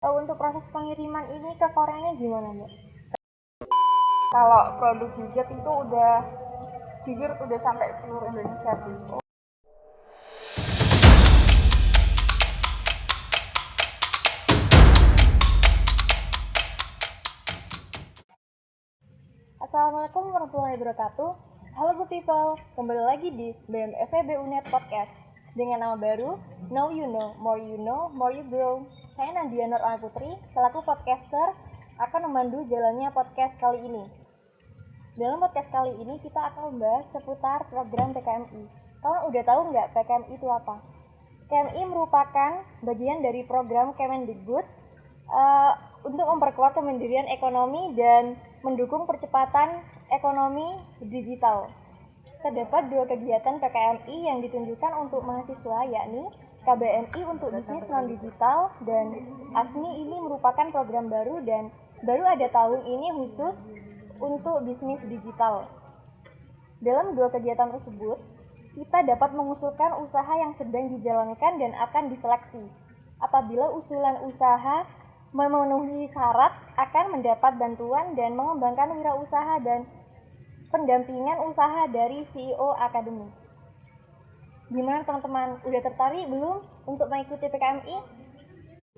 Untuk proses pengiriman ini ke Koreanya gimana, Mbak? Kalau produk hijab itu udah jujur udah sampai seluruh Indonesia sih. Assalamualaikum warahmatullahi wabarakatuh. Halo good people, kembali lagi di BMFEB Unet Podcast dengan nama baru Know More You Grow. Saya Nadia Nur Putri, selaku podcaster akan memandu jalannya podcast kali ini. Dalam podcast kali ini kita akan membahas seputar program PKMI. Kalian udah tahu nggak PKMI itu apa? PKMI merupakan bagian dari program Kemendikbud untuk memperkuat kemandirian ekonomi dan mendukung percepatan ekonomi digital. Terdapat dua kegiatan PKMI yang ditunjukkan untuk mahasiswa, yakni KBMI untuk bisnis non-digital dan ASMI. Ini merupakan program baru dan baru ada tahun ini khusus untuk bisnis digital. Dalam dua kegiatan tersebut, kita dapat mengusulkan usaha yang sedang dijalankan dan akan diseleksi. Apabila usulan usaha memenuhi syarat, akan mendapat bantuan dan mengembangkan wirausaha dan pendampingan usaha dari CEO Akademi. Gimana teman-teman, udah tertarik belum untuk mengikuti PKMI?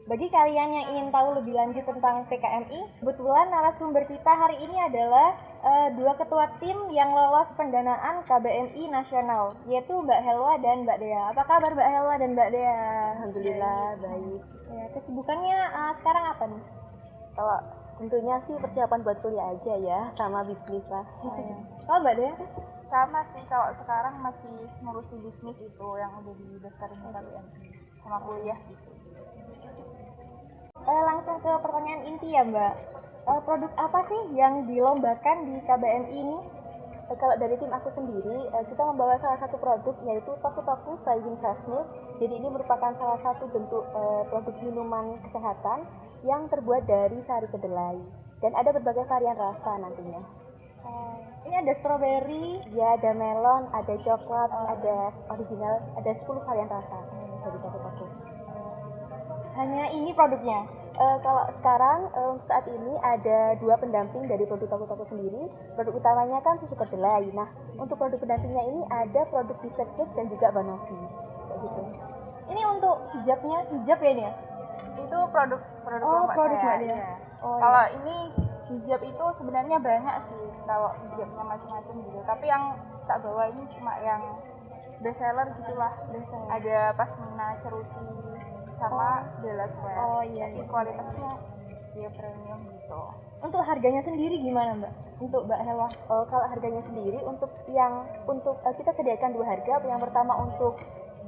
Bagi kalian yang ingin tahu lebih lanjut tentang PKMI, kebetulan narasumber kita hari ini adalah dua ketua tim yang lolos pendanaan KBMI nasional, yaitu Mbak Helwa dan Mbak Dea. Apa kabar Mbak Helwa dan Mbak Dea? Alhamdulillah baik. Ya, kesibukannya sekarang apa nih? Kalau tentunya sih persiapan buat kuliah aja ya, sama bisnis lah. Kalau Mbak Dea? Sama sih, kalau sekarang masih ngurusi bisnis itu yang udah didaftarin ke KBMI sama kuliah gitu. Langsung ke pertanyaan inti ya Mbak. Produk apa sih yang dilombakan di KBMI ini? Kalau dari tim aku sendiri, kita membawa salah satu produk yaitu Tofu Saying Fresh Milk. Jadi ini merupakan salah satu bentuk produk minuman kesehatan yang terbuat dari sari kedelai dan ada berbagai varian rasa nantinya. Ini ada strawberry, Ya, ada melon, ada coklat, ada original, ada 10 varian rasa dari Tofu. hanya ini produknya. Kalau sekarang saat ini ada dua pendamping dari produk Tofu sendiri. Produk utamanya kan susu kedelai. Nah, untuk produk pendampingnya ini ada produk dessert cake dan juga banoffee. Kayak gitu. Ini untuk hijabnya, hijab ya ini ya? Itu produk Oh, Mbak produk saya. Mbak Dea. Iya. Oh, Kalau ini hijab itu sebenarnya banyak sih, kalau hijabnya macam-macam gitu. Tapi yang tak bawa ini cuma yang best seller gitulah. Ada pasmina ceruti sama Della Sweat. Oh, iya, Tapi iya. kualitasnya dia premium gitu. Untuk harganya sendiri gimana Mbak? Untuk Mbak Helwa? Kalau harganya sendiri untuk kita sediakan dua harga. Yang pertama untuk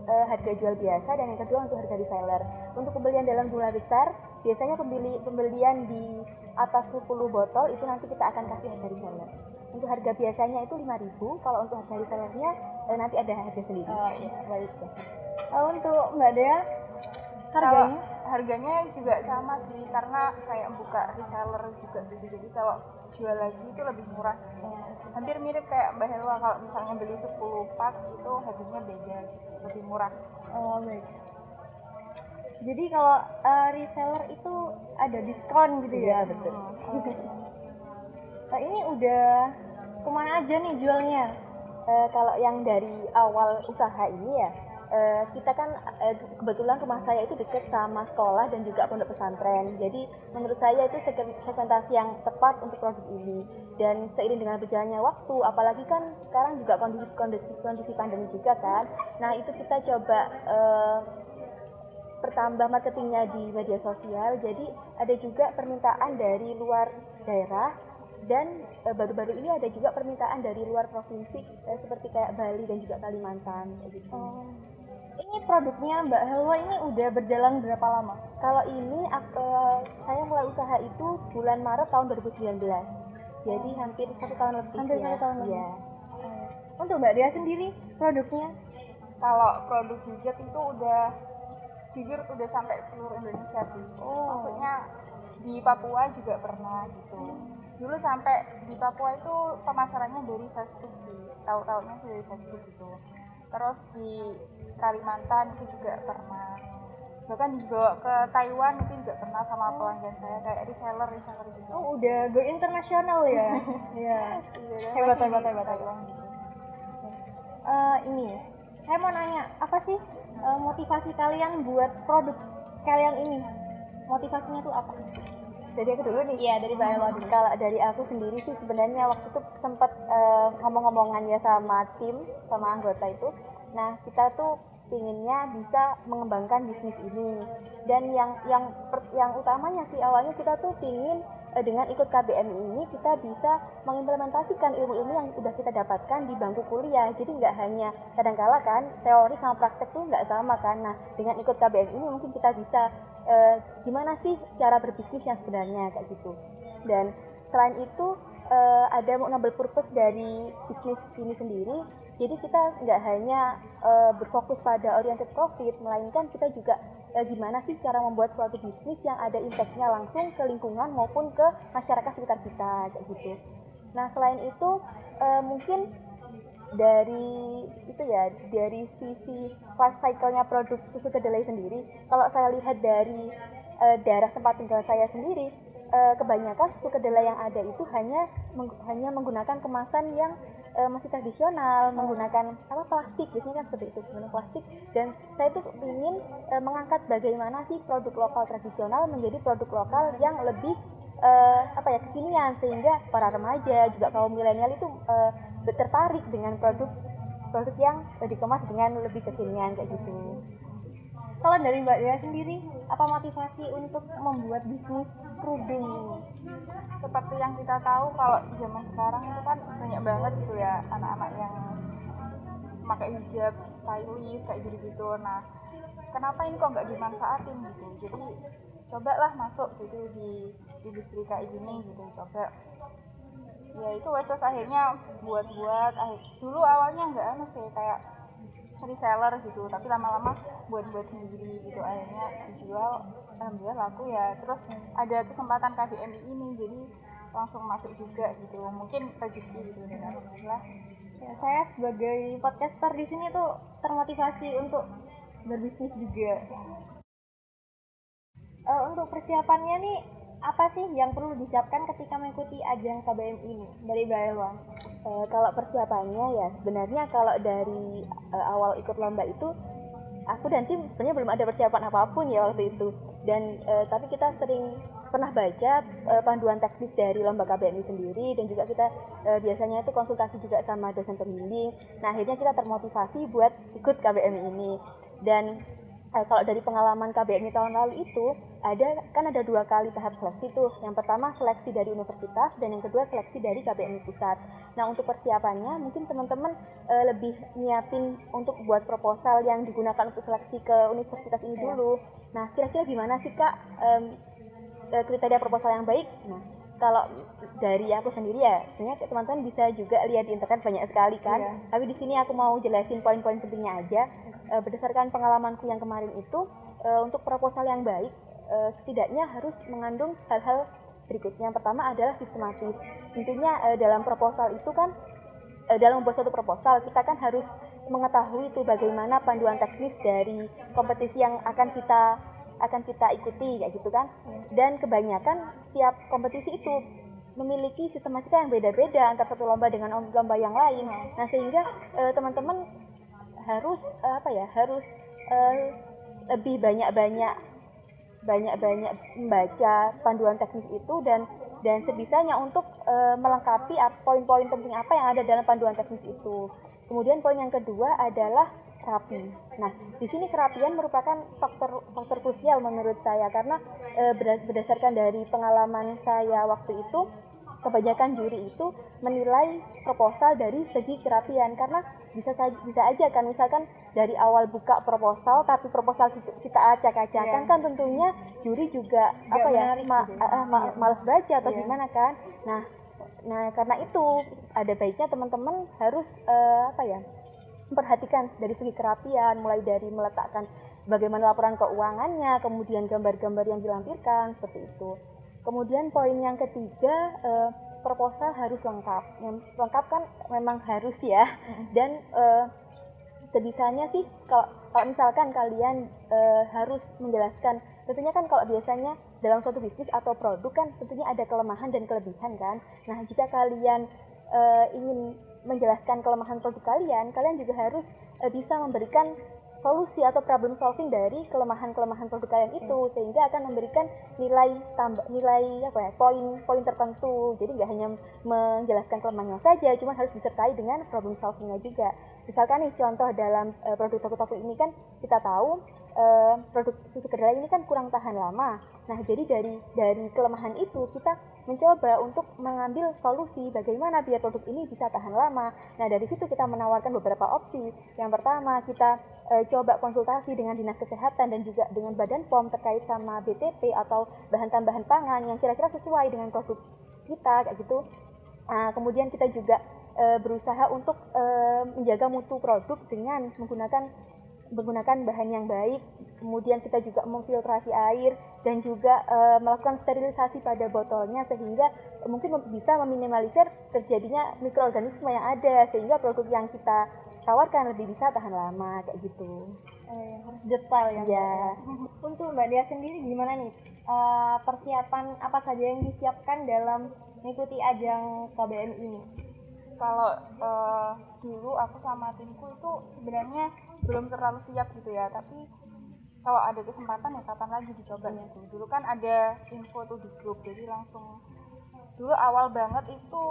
harga jual biasa dan yang kedua untuk harga reseller. Untuk pembelian dalam jumlah besar, biasanya pembelian di atas 10 botol itu nanti kita akan kasih harga reseller. Untuk harga biasanya itu 5.000, kalau untuk harga resellernya nanti ada harga sendiri. Oh iya, baik ya. Untuk Mbak Dea, Kalau harganya? harganya juga sama sih, karena kayak buka reseller juga gitu. Jadi kalau jual lagi itu lebih murah. Hampir mirip kayak Mbak Helwa, kalau misalnya beli 10 pak itu harganya beda gitu, lebih murah. Oh, baik. Jadi kalau reseller itu ada diskon gitu ya? Iya, betul. Nah, ini udah kemana aja nih jualnya? Kalau yang dari awal usaha ini ya, kita kan kebetulan rumah saya itu dekat sama sekolah dan juga pondok pesantren. Jadi menurut saya itu segmentasi yang tepat untuk produk ini. Dan seiring dengan berjalannya waktu, apalagi kan sekarang juga kondisi pandemi juga kan. Nah, itu kita coba pertambah marketingnya di media sosial. Jadi ada juga permintaan dari luar daerah. Dan baru-baru ini ada juga permintaan dari luar provinsi seperti kayak Bali dan juga Kalimantan gitu. Ini produknya Mbak Helwa ini udah berjalan berapa lama? Kalau ini saya mulai usaha itu bulan Maret tahun 2019. Jadi hampir 1 tahun lebih. Hampir ya. 1 tahun lebih. Iya. Untuk Mbak Dea sendiri produknya? Kalau produk hijab itu udah jujur udah sampai seluruh Indonesia sih. Maksudnya di Papua juga pernah gitu. Dulu sampai di Papua itu pemasarannya dari Facebook sih, tahu-taunya sih dari Facebook gitu. Terus di Kalimantan itu juga pernah. bahkan dibawa ke Taiwan itu juga pernah sama pelanggan saya kayak reseller gitu. Oh, udah go internasional ya. Iya. Hebat. Ini saya mau nanya, apa sih motivasi kalian buat produk kalian ini? Motivasinya tuh apa? Dari aku dulu nih. Iya, dari Mbak Ella dulu. Kalau dari aku sendiri sih sebenarnya waktu itu sempat ngomong-ngomongan ya sama tim, sama anggota itu. Nah, kita tuh pinginnya bisa mengembangkan bisnis ini. Dan yang utamanya sih awalnya kita tuh pingin dengan ikut KBM ini kita bisa mengimplementasikan ilmu-ilmu yang udah kita dapatkan di bangku kuliah. Jadi nggak hanya kadang-kala kan teori sama praktek tuh nggak sama kan. Nah, dengan ikut KBM ini mungkin kita bisa gimana sih cara berbisnis yang sebenarnya kayak gitu. Dan selain itu ada noble purpose dari bisnis ini sendiri. Jadi kita nggak hanya berfokus pada oriented profit, melainkan kita juga gimana sih cara membuat suatu bisnis yang ada impact-nya langsung ke lingkungan maupun ke masyarakat sekitar kita kayak gitu. Nah, selain itu mungkin dari sisi life cycle-nya produk susu kedelai sendiri, kalau saya lihat dari daerah tempat tinggal saya sendiri, kebanyakan susu kedelai yang ada itu hanya menggunakan kemasan yang masih tradisional, menggunakan plastik, biasanya kan seperti itu, menggunakan plastik. Dan saya tuh ingin mengangkat bagaimana sih produk lokal tradisional menjadi produk lokal yang lebih kekinian, sehingga para remaja juga kaum milenial itu tertarik dengan produk yang dikemas dengan lebih kekinian kayak gitu. Kalau dari Mbak Dea sendiri, apa motivasi untuk membuat bisnis kerudung ini? Seperti yang kita tahu kalau zaman sekarang itu kan banyak banget gitu ya anak-anak yang pakai hijab stylish kayak gitu. Nah, kenapa ini kok nggak dimanfaatin gitu? Jadi cobalah masuk gitu di industri kayak gini gitu, coba. Ya itu terus akhirnya buat dulu awalnya nggak sih kayak reseller gitu, tapi lama-lama buat sendiri gitu, akhirnya dijual, alhamdulillah laku ya. Terus ada kesempatan KBM ini, jadi langsung masuk juga gitu, mungkin rezeki gitu, dan alhamdulillah. Ya, saya sebagai podcaster di sini tuh termotivasi untuk berbisnis juga. Untuk persiapannya nih, apa sih yang perlu disiapkan ketika mengikuti ajang KBM ini dari Mbak Elwa? Kalau persiapannya ya sebenarnya kalau dari awal ikut lomba itu aku dan tim sebenarnya belum ada persiapan apapun ya waktu itu. Dan tapi kita sering pernah baca panduan teknis dari lomba KBM ini sendiri, dan juga kita biasanya itu konsultasi juga sama dosen pembimbing. Nah, akhirnya kita termotivasi buat ikut KBM ini. Dan kalau dari pengalaman KBM tahun lalu itu ada 2 kali tahap seleksi tuh. Yang pertama seleksi dari universitas, dan yang kedua seleksi dari KBM pusat. Nah, untuk persiapannya mungkin teman-teman lebih nyiapin untuk buat proposal yang digunakan untuk seleksi ke universitas ini dulu. Nah, kira-kira gimana sih Kak kriteria proposal yang baik? Nah, kalau dari aku sendiri ya, sebenarnya teman-teman bisa juga lihat di internet banyak sekali kan. Tapi di sini aku mau jelasin poin-poin pentingnya aja. Berdasarkan pengalamanku yang kemarin itu, untuk proposal yang baik setidaknya harus mengandung hal-hal berikutnya. Yang pertama adalah sistematis. Tentunya dalam proposal itu kan dalam membuat suatu proposal kita kan harus mengetahui itu bagaimana panduan teknis dari kompetisi yang akan kita ikuti kayak gitu kan. Dan kebanyakan setiap kompetisi itu memiliki sistematika yang beda-beda antara satu lomba dengan lomba yang lain. Nah, sehingga teman-teman harus lebih banyak membaca panduan teknis itu, dan sebisanya untuk melengkapi poin-poin penting apa yang ada dalam panduan teknis itu. Kemudian poin yang kedua adalah rapi. Nah, di sini kerapian merupakan faktor krusial menurut saya, karena berdasarkan dari pengalaman saya waktu itu, kebanyakan juri itu menilai proposal dari segi kerapian, karena bisa aja kan misalkan dari awal buka proposal tapi proposal kita acak-acakan, kan tentunya juri juga malas baca atau gimana kan. Nah karena itu ada baiknya teman-teman harus memperhatikan dari segi kerapian, mulai dari meletakkan bagaimana laporan keuangannya, kemudian gambar-gambar yang dilampirkan seperti itu. Kemudian poin yang ketiga, proposal harus lengkap. Yang lengkap kan memang harus ya. Dan sebisanya sih kalau misalkan kalian harus menjelaskan, tentunya kan kalau biasanya dalam suatu bisnis atau produk kan tentunya ada kelemahan dan kelebihan kan. Nah, jika kalian ingin menjelaskan kelemahan produk kalian juga harus bisa memberikan solusi atau problem solving dari kelemahan-kelemahan produk kalian itu, sehingga akan memberikan nilai poin tertentu. Jadi nggak hanya menjelaskan kelemahannya saja, cuma harus disertai dengan problem solvingnya juga. Misalkan nih contoh dalam produk Toku ini kan kita tahu produk susu kedelai ini kan kurang tahan lama. Nah, jadi dari kelemahan itu kita mencoba untuk mengambil solusi bagaimana biar produk ini bisa tahan lama. Nah, dari situ kita menawarkan beberapa opsi. Yang pertama, kita coba konsultasi dengan Dinas Kesehatan dan juga dengan Badan POM terkait sama BTP atau bahan tambahan pangan yang kira-kira sesuai dengan produk kita kayak gitu. Kemudian kita juga berusaha untuk menjaga mutu produk dengan menggunakan bahan yang baik. Kemudian kita juga memfiltrasi air dan juga melakukan sterilisasi pada botolnya, sehingga mungkin bisa meminimalisir terjadinya mikroorganisme yang ada, sehingga produk yang kita tawarkan lebih bisa tahan lama kayak gitu. Harus detail ya. Ya. Untuk Mbak Dia sendiri gimana nih? Persiapan apa saja yang disiapkan dalam mengikuti ajang KBM ini? Kalau dulu aku sama timku itu sebenarnya belum terlalu siap gitu ya, tapi kalau ada kesempatan ya kapan lagi dicoba gitu. Dulu kan ada info tuh di grup, jadi langsung dulu awal banget itu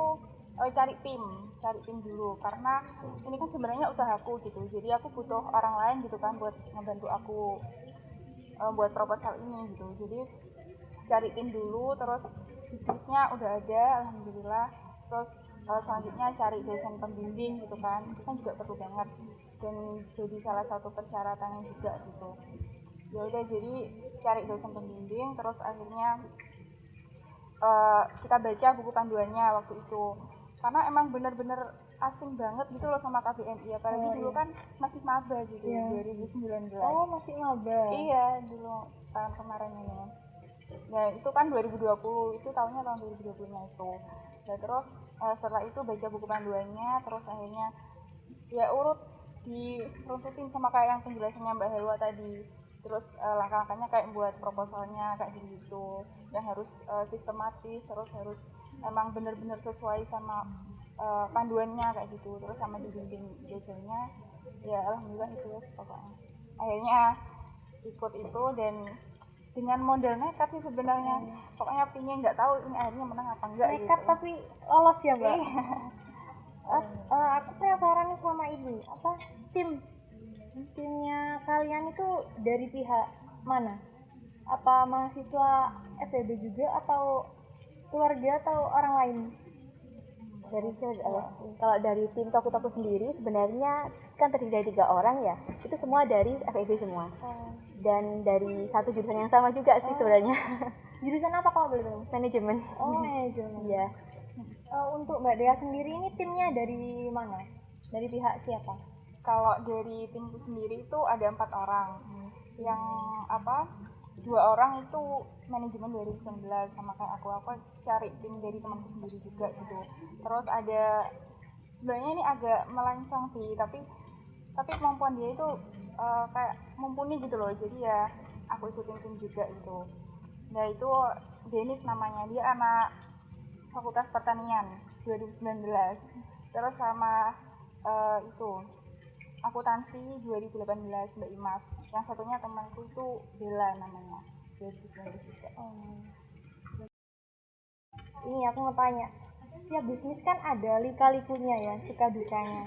cari tim dulu, karena ini kan sebenarnya usahaku gitu, jadi aku butuh orang lain gitu kan buat ngebantu aku buat proposal ini gitu. Jadi cari tim dulu, terus bisnisnya udah ada alhamdulillah, terus selanjutnya cari dosen pembimbing gitu kan, itu kan juga perlu banget dan jadi salah satu persyaratannya juga gitu. Ya udah, jadi cari dosen pembimbing, terus akhirnya kita baca buku panduannya waktu itu, karena emang bener-bener asing banget gitu loh sama KBMI, apalagi dulu kan masih maba gitu. 2019. Oh, masih maba. Iya, dulu tahun kemarin ini. Nah, itu kan 2020, itu tahun 2020-nya itu. Nah, terus setelah itu baca buku panduannya, terus akhirnya ya urut diruntutin sama kayak yang penjelasannya Mbak Helwa tadi. Terus langkah-langkahnya kayak buat proposalnya kayak gitu, yang harus sistematis, terus harus emang bener-bener sesuai sama panduannya kayak gitu, terus sama dibimbing dosennya. Ya alhamdulillah itu ya pokoknya. Akhirnya ikut itu dan dengan modal nekat sih sebenarnya. Pokoknya pingin, nggak tahu ini akhirnya menang apa enggak Nekat gitu. tapi lolos ya, Mbak. Iya. Aku penasaran nih sama ini, timnya kalian itu dari pihak mana? Apa mahasiswa FEB juga atau keluarga atau orang lain? Kalau dari tim Toku sendiri sebenarnya kan terdiri dari 3 orang ya, itu semua dari FEB semua, dan dari satu jurusan yang sama juga sih sebenarnya. Jurusan apa kalau boleh tahu? Manajemen. Oh, manajemen. Iya. Untuk Mbak Dea sendiri ini timnya dari mana? Dari pihak siapa? Kalau dari timku sendiri itu ada 4 orang. Yang 2 orang itu manajemen 2019 sama kayak aku cari tim dari temanku sendiri juga gitu. Terus ada, sebenarnya ini agak melenceng sih, tapi kemampuan dia itu kayak mumpuni gitu loh, jadi ya aku ikutin tim juga gitu. Nah, itu Denis namanya, dia anak Fakultas Pertanian 2019. Terus sama itu akuntansi 2018 Mbak Imas. Yang satunya temanku itu Bella namanya, 2019 juga. Ini aku mau tanya, setiap bisnis kan ada lika-likunya ya, suka dukanya.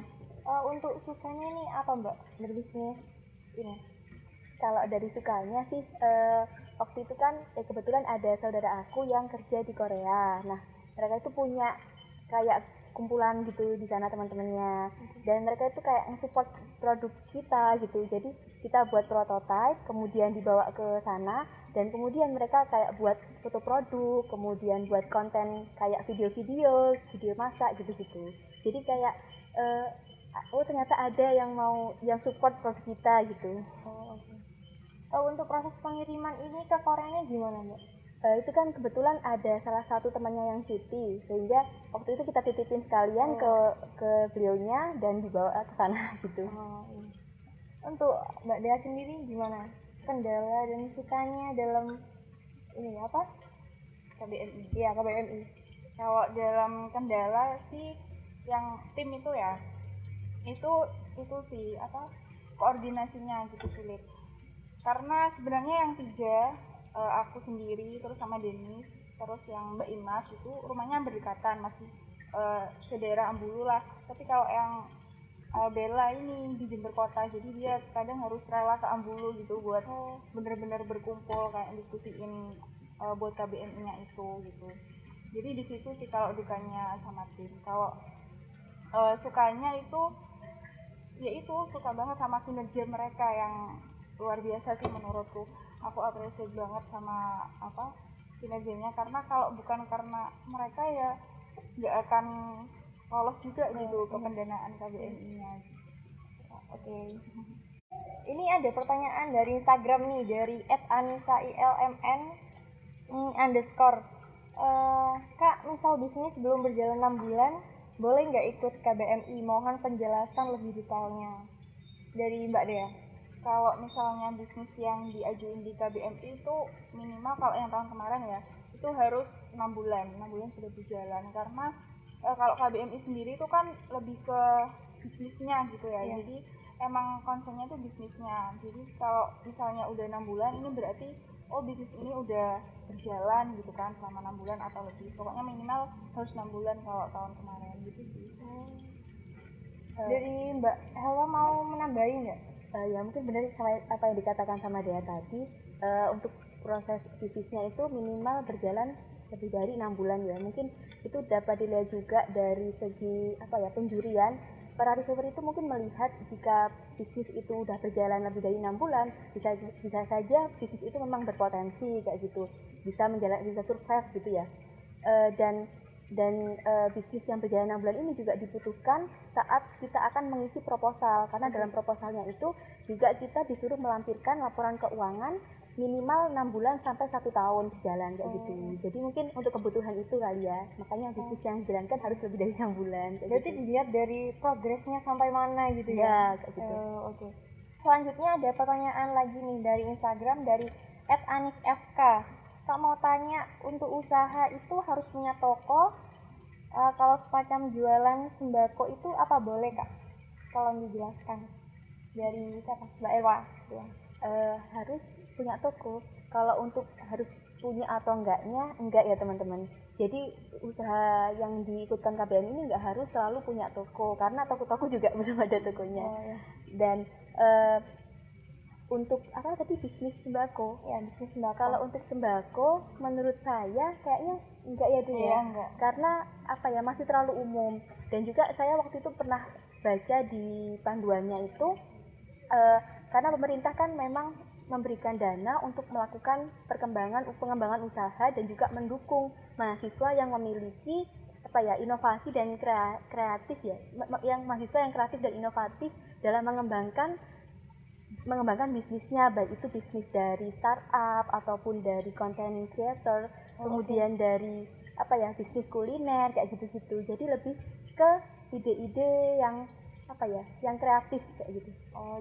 Untuk sukanya ini apa, Mbak, berbisnis ini? Kalau dari sukanya sih waktu itu kan kebetulan ada saudara aku yang kerja di Korea. Nah, mereka itu punya kayak kumpulan gitu di sana teman-temannya, dan mereka itu kayak nge-support produk kita gitu. Jadi kita buat prototype, kemudian dibawa ke sana, dan kemudian mereka kayak buat foto produk, kemudian buat konten kayak video masak gitu-gitu. Jadi kayak ternyata ada yang support produk kita gitu. Untuk proses pengiriman ini ke Koreanya gimana, Mbak? Itu kan kebetulan ada salah satu temannya yang cuti, sehingga waktu itu kita titipin sekalian ke beliaunya dan dibawa ke sana gitu. Untuk Mbak Dea sendiri gimana? Kendala dan sukanya dalam ini apa? KBMI. Iya, KBMI. Kalau dalam kendala sih yang tim itu ya, itu sih apa, koordinasinya gitu sulit. Karena sebenarnya yang tiga, aku sendiri terus sama Denis terus yang Mbak Imas itu rumahnya berdekatan, masih sedaerah Ambulu lah. Tapi kalau yang Bella ini di Jember Kota, jadi dia kadang harus rela ke Ambulu gitu buat bener-bener berkumpul kayak diskusiin buat KBMI-nya itu gitu. Jadi di situ sih kalau dukanya sama tim. Kalau sukanya itu ya itu suka banget sama kinerja mereka yang luar biasa sih menurutku. Aku apresiasi banget sama apa kinerjanya, karena kalau bukan karena mereka ya nggak akan lolos juga gitu ke pendanaan KBMI-nya. Oke. Ini ada pertanyaan dari Instagram nih, dari @anisailmn _. Kak, misal bisnis belum berjalan 6 bulan, boleh nggak ikut KBMI? Mohon penjelasan lebih detailnya. Dari Mbak Dea. Kalau misalnya bisnis yang diajuin di KBMI itu minimal, kalau yang tahun kemarin ya, itu harus 6 bulan sudah berjalan. Karena kalau KBMI sendiri itu kan lebih ke bisnisnya gitu ya. Iya. Jadi emang konsennya tuh bisnisnya. Jadi kalau misalnya udah 6 bulan, ini berarti bisnis ini udah berjalan gitu kan selama 6 bulan atau lebih. Pokoknya minimal harus 6 bulan kalau tahun kemarin gitu sih. Dari Mbak Helwa mau menambahin nggak? Ya mungkin benar apa yang dikatakan sama Dea tadi, untuk proses bisnisnya itu minimal berjalan lebih dari 6 bulan ya. Mungkin itu dapat dilihat juga dari segi penjurian. Para reviewer itu mungkin melihat jika bisnis itu udah berjalan lebih dari 6 bulan, bisa saja bisnis itu memang berpotensi kayak gitu, bisa survive gitu ya. Dan bisnis yang berjalan 6 bulan ini juga dibutuhkan saat kita akan mengisi proposal, karena dalam proposalnya itu juga kita disuruh melampirkan laporan keuangan minimal 6 bulan sampai 1 tahun berjalan kayak gitu. Jadi mungkin untuk kebutuhan itu kali ya, makanya bisnis yang dijalankan harus lebih dari 6 bulan kayak Berarti gitu. dilihat dari progresnya sampai mana gitu ya? Ya kayak gitu. Oke. Selanjutnya ada pertanyaan lagi nih dari Instagram dari @anisfk. Kak mau tanya, untuk usaha itu harus punya toko? Kalau semacam jualan sembako itu apa boleh Kak? Tolong dijelaskan. Dari siapa? Mbak Elwa. Ya. Harus punya toko. Kalau untuk harus punya atau enggak ya teman-teman. Jadi usaha yang diikutkan KBM ini enggak harus selalu punya toko, karena toko-toko juga belum ada tokonya. Ya. Dan untuk bisnis sembako. Ya, bisnis sembako. Kalau untuk sembako menurut saya kayaknya enggak ya Dea. Iya, enggak. Karena masih terlalu umum. Dan juga saya waktu itu pernah baca di panduannya itu, karena pemerintah kan memang memberikan dana untuk melakukan pengembangan usaha dan juga mendukung mahasiswa yang memiliki inovasi dan kreatif ya, mahasiswa yang kreatif dan inovatif dalam mengembangkan bisnisnya, baik itu bisnis dari startup ataupun dari content creator, kemudian dari bisnis kuliner kayak gitu-gitu. Jadi lebih ke ide-ide yang yang kreatif kayak gitu.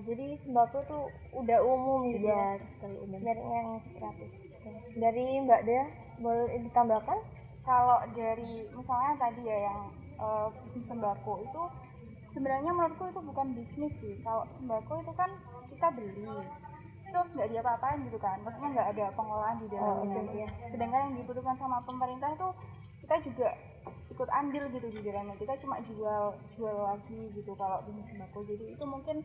Jadi sembako tuh udah umum gitu Ya, ya? terlalu umum. Dari yang kreatif. Dari Mbak Dea, boleh ditambahkan? Kalau dari misalnya tadi ya yang bisnis sembako itu sebenarnya menurutku itu bukan bisnis sih. Kalau sembako itu kan kita beli terus nggak diapa-apain gitu kan, maksudnya nggak ada pengolahan di dalamnya. Sedangkan yang dibutuhkan sama pemerintah itu kita juga ikut andil gitu di dalamnya, kita cuma jual lagi gitu kalau bisnis sembako. Jadi itu mungkin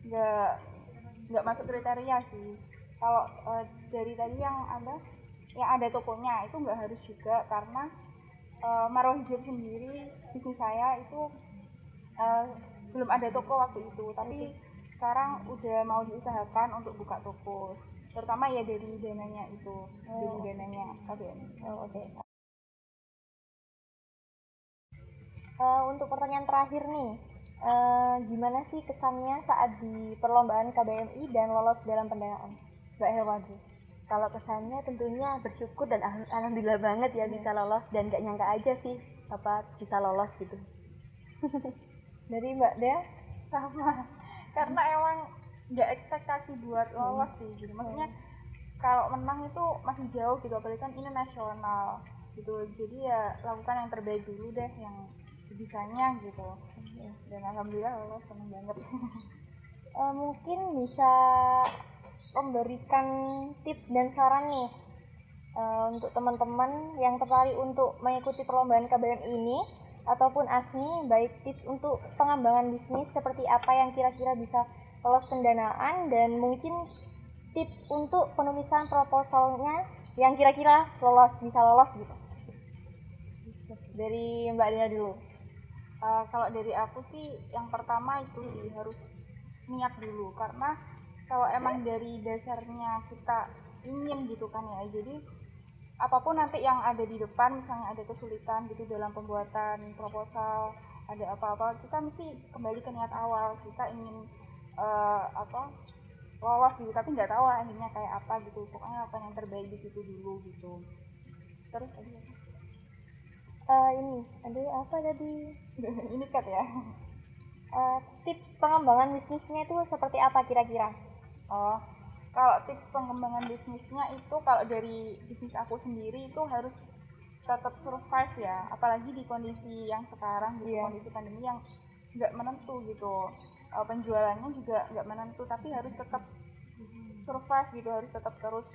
nggak masuk kriteria sih. Kalau dari tadi yang ada tokonya itu nggak harus juga, karena Marwah Hijab sendiri bisnis saya itu belum ada toko waktu itu, tapi sekarang udah mau diusahakan untuk buka toko, terutama ya dari dananya itu, dari dananya KBM. Untuk pertanyaan terakhir nih, gimana sih kesannya saat di perlombaan KBMI dan lolos dalam pendanaan? Mbak Helwadi. Kalau kesannya tentunya bersyukur dan alhamdulillah banget ya bisa lolos, dan gak nyangka aja sih bisa lolos gitu. Dari Mbak Dea? Sama, karena emang nggak ekspektasi buat lolos sih gitu. Maksudnya kalau menang itu masih jauh gitu, apalagi kan ini nasional gitu. Jadi ya lakukan yang terbaik dulu deh, yang sebisanya gitu. Dan alhamdulillah lolos, seneng banget. Mungkin bisa memberikan tips dan saran nih untuk teman-teman yang tertarik untuk mengikuti perlombaan KBM ini ataupun ASMI, baik tips untuk pengembangan bisnis seperti apa yang kira-kira bisa lolos pendanaan, dan mungkin tips untuk penulisan proposalnya yang kira-kira bisa lolos gitu. Dari Mbak Dina dulu. Kalau dari aku sih yang pertama itu sih harus niat dulu, karena kalau emang dari dasarnya kita ingin gitu kan ya, jadi apapun nanti yang ada di depan, misalnya ada kesulitan gitu dalam pembuatan proposal, ada apa-apa, kita mesti kembali ke niat awal, kita ingin lolos gitu, tapi nggak tahu akhirnya kayak apa gitu. Pokoknya apa yang terbaik di situ dulu gitu. Terus Ini ada apa tadi? ini kan ya. Tips pengembangan bisnisnya itu seperti apa kira-kira? Oh, kalau tips pengembangan bisnisnya itu, kalau dari bisnis aku sendiri itu harus tetap survive ya, apalagi di kondisi yang sekarang, di kondisi pandemi yang nggak menentu gitu. Penjualannya juga nggak menentu, tapi harus tetap survive gitu, harus tetap terus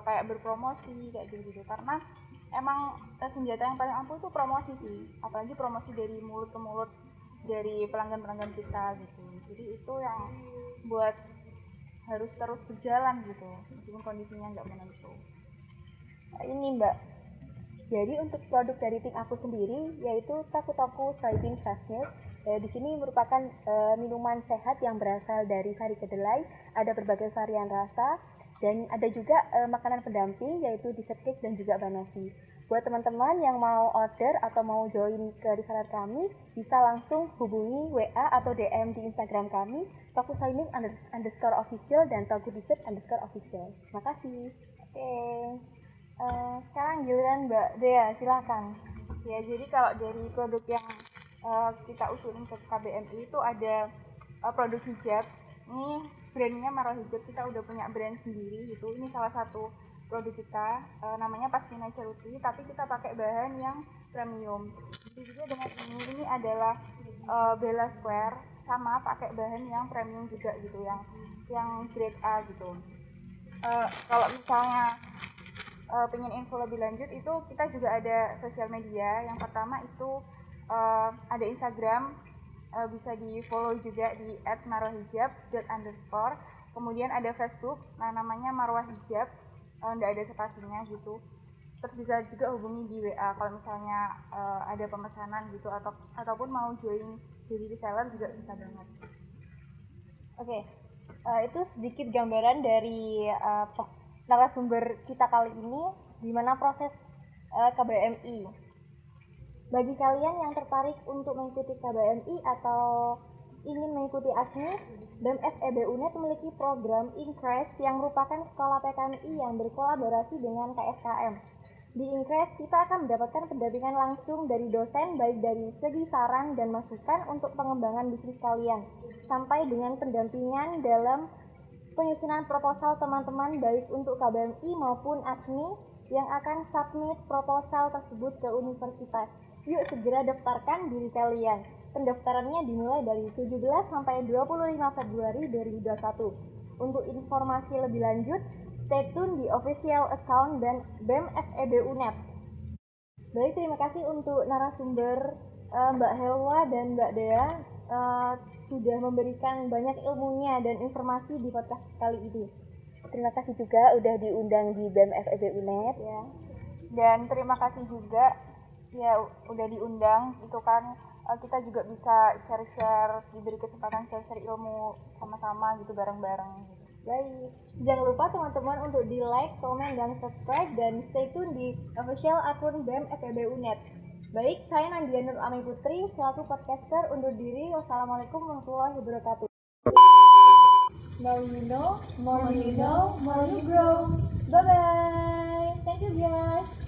kayak berpromosi kayak gitu, karena emang senjata yang paling ampuh itu promosi sih, apalagi promosi dari mulut ke mulut dari pelanggan-pelanggan kita gitu. Jadi itu yang buat harus terus berjalan gitu meskipun kondisinya nggak menentu. Ini Mbak, jadi untuk produk dari tim aku sendiri yaitu Taku Soybean Fresh Milk. Di sini merupakan minuman sehat yang berasal dari sari kedelai, ada berbagai varian rasa, dan ada juga makanan pendamping yaitu dessert cake dan juga banoffee. Buat teman-teman yang mau order atau mau join ke reseller kami, bisa langsung hubungi WA atau DM di Instagram kami, takusaimin_official dan taku_dessert_official. Makasih. Oke. Sekarang giliran Mbak Dea, silakan. Ya, jadi kalau dari produk yang kita usulin ke KBMI itu ada produk hijab. Ini brandnya Marwah Hijab, kita udah punya brand sendiri gitu. Ini salah satu produk kita, namanya Pasmina Ceruti, tapi kita pakai bahan yang premium. Jadi juga dengan ini adalah Bella Square, sama pakai bahan yang premium juga gitu, yang grade A gitu. Kalau misalnya pengen info lebih lanjut, itu kita juga ada sosial media. Yang pertama itu ada Instagram, bisa di follow juga di @marwahhijab_. Kemudian ada Facebook, namanya Marwah Hijab, nggak ada spasinya gitu. Terus bisa juga hubungi di WA kalau misalnya ada pemesanan gitu, ataupun mau join jadi reseller juga bisa banget. Oke, itu sedikit gambaran dari narasumber kita kali ini, gimana proses KBMI. Bagi kalian yang tertarik untuk mengikuti KBMI atau ingin mengikuti ASMI, BEM FEB UNED memiliki program Incres yang merupakan sekolah PKMI yang berkolaborasi dengan KSKM. Di Incres, kita akan mendapatkan pendampingan langsung dari dosen, baik dari segi saran dan masukan untuk pengembangan bisnis kalian, sampai dengan pendampingan dalam penyusunan proposal teman-teman baik untuk KBMI maupun ASMI yang akan submit proposal tersebut ke universitas. Yuk segera daftarkan diri kalian. Pendaftarannya dimulai dari 17 sampai 25 Februari 2021. Untuk informasi lebih lanjut, stay tune di official account dan BEM FEB UNED. Baik, terima kasih untuk narasumber Mbak Helwa dan Mbak Dea sudah memberikan banyak ilmunya dan informasi di podcast kali ini. Terima kasih juga udah diundang di BEM FEB UNED ya. Dan terima kasih juga ya udah diundang, itu kan kita juga bisa share-share, diberi kesempatan share-share ilmu sama-sama gitu, bareng-bareng gitu. Baik, jangan lupa teman-teman untuk di like, komen, dan subscribe, dan stay tune di official akun BEM FEB UNED. Baik, saya Nandia Nur Ami Putri selaku podcaster undur diri. Wassalamualaikum warahmatullahi wabarakatuh. Now you know, more you grow. Bye bye. Thank you guys.